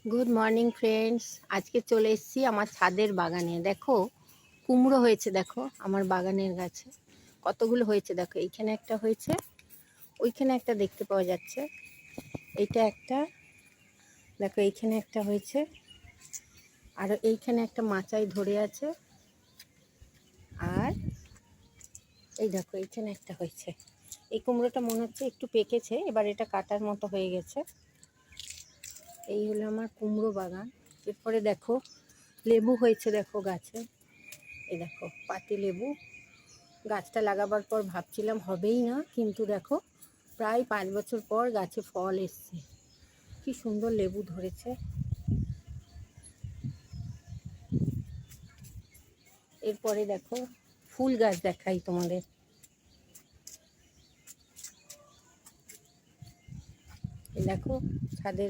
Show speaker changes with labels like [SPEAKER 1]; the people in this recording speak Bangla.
[SPEAKER 1] Good morning friends. আজকে চলে এসেছি আমার ছাদের বাগানে। দেখো কুমড়ো হয়েছে, দেখো আমার বাগানের গাছে কতগুলো হয়েছে। দেখো এইখানে একটা হয়েছে, ওইখানে একটা দেখতে পাওয়া যাচ্ছে, এইটা একটা, দেখো এইখানে একটা হয়েছে, আর এইখানে একটা মাচায় ধরে আছে, আর এই দেখো এইখানে একটা হয়েছে। এই কুমড়োটা মনে হচ্ছে একটু পেকেছে, এবার এটা কাটার মতো হয়ে গেছে। এই হলো আমার কুমড়ো বাগান। এরপরে দেখো লেবু হয়েছে, দেখো গাছে, এই দেখো পাতি লেবু। গাছটা লাগাবার পর ভাবছিলাম হবেই না, কিন্তু দেখো প্রায় 5 বছর পর গাছে ফল এসছে, কি সুন্দর লেবু ধরেছে। এরপরে দেখো ফুল গাছ দেখাই তোমাদের। দেখো ছাদের